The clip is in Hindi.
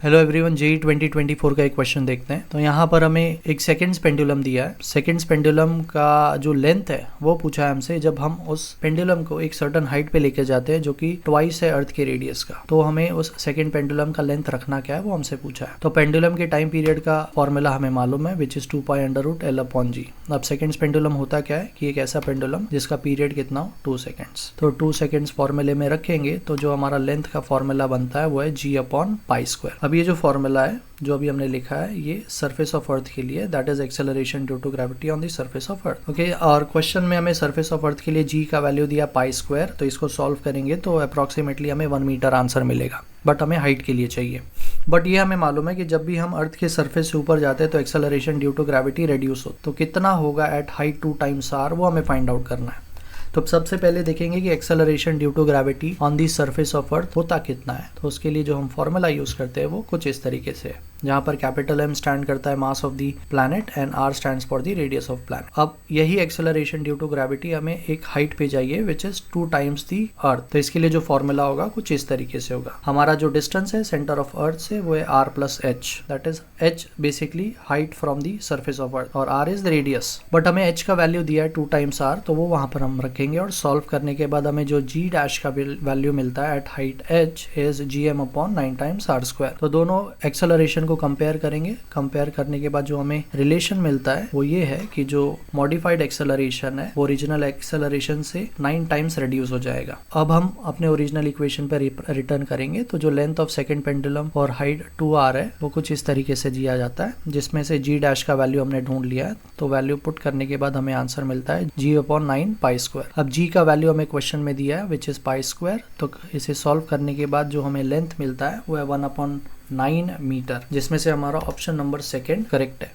हेलो एवरीवन, जेई 2024 का एक क्वेश्चन देखते हैं। तो यहाँ पर हमें एक सेकंड्स पेंडुलम दिया है। सेकंड्स पेंडुलम का जो लेंथ है वो पूछा है हमसे जब हम उस पेंडुलम को एक सर्टेन हाइट पे लेके जाते हैं जो कि ट्वाइस है अर्थ के रेडियस का। तो हमें उस सेकंड पेंडुलम का लेंथ रखना क्या है वो हमसे पूछा है। तो पेंडुलम के टाइम पीरियड का फॉर्मूला हमें मालूम है विच इज 2π√L/g। अब सेकंड्स पेंडुलम होता क्या है कि एक ऐसा पेंडुलम जिसका पीरियड कितना हो 2 सेकंड्स। तो 2 सेकंड्स फॉर्मूले में रखेंगे तो जो हमारा लेंथ का फॉर्मूला बनता है वो है g/π²। अब ये जो फॉर्मूला है जो अभी हमने लिखा है ये सरफेस ऑफ अर्थ के लिए, that is acceleration due to gravity on the surface of earth. Okay, और क्वेश्चन में हमें सरफेस ऑफ अर्थ के लिए g का वैल्यू दिया π²। तो इसको सॉल्व करेंगे तो अप्रॉक्सीमेटली हमें 1 मीटर आंसर मिलेगा, बट हमें हाइट के लिए चाहिए। बट ये हमें मालूम है कि जब भी हम अर्थ के सरफेस से ऊपर जाते हैं तो acceleration due to gravity reduce हो, तो कितना होगा एट हाइट 2 टाइम्स r वो हमें फाइंड आउट करना है। तो सबसे पहले देखेंगे कि acceleration due to gravity on the surface of earth होता कितना है। तो उसके लिए जो हम फॉर्मूला यूज करते हैं वो कुछ इस तरीके से है, जहाँ पर कैपिटल M स्टैंड करता है mass of the planet and R stands for the radius of planet. अब यही एक्सेलरेशन ड्यू टू ग्रेविटी हमें एक हाइट पे चाहिए विच इज 2 टाइम्स दी अर्थ। तो इसके लिए जो फॉर्मूला होगा कुछ इस तरीके से होगा। हमारा जो डिस्टेंस है सेंटर ऑफ अर्थ से वो है r+h, that is h basically height from the surface of अर्थ और r is the radius. But हमें h का वैल्यू दिया है 2 टाइम्स r, तो वो वहां पर हम रखेंगे और सॉल्व करने के बाद हमें जो g डैश का वैल्यू मिलता है at height h is gm/9 times r²। तो दोनों एक्सेलरेशन को कंपेयर करेंगे। कंपेयर करने के बाद जो हमें रिलेशन मिलता है वो ये है कि जो मॉडिफाइड एक्सेलरेशन है वो ओरिजिनल एक्सेलरेशन से 9 टाइम्स रिड्यूस हो जाएगा। अब हम अपने ओरिजिनल इक्वेशन पर रिटर्न करेंगे तो जो लेंथ ऑफ सेकंड पेंडुलम और हाइट 2r है वो कुछ इस तरीके से दिया जाता है, जिसमें से g डैश का वैल्यू हमने ढूंढ लिया है। तो वैल्यू पुट करने के बाद हमें आंसर मिलता है g/9π²। अब g का वैल्यू हमें क्वेश्चन में दिया है विच इज π²। तो इसे सॉल्व करने के बाद जो हमें लेंथ मिलता है वो है 1/9 मीटर, जिसमें से हमारा ऑप्शन नंबर 2 करेक्ट है।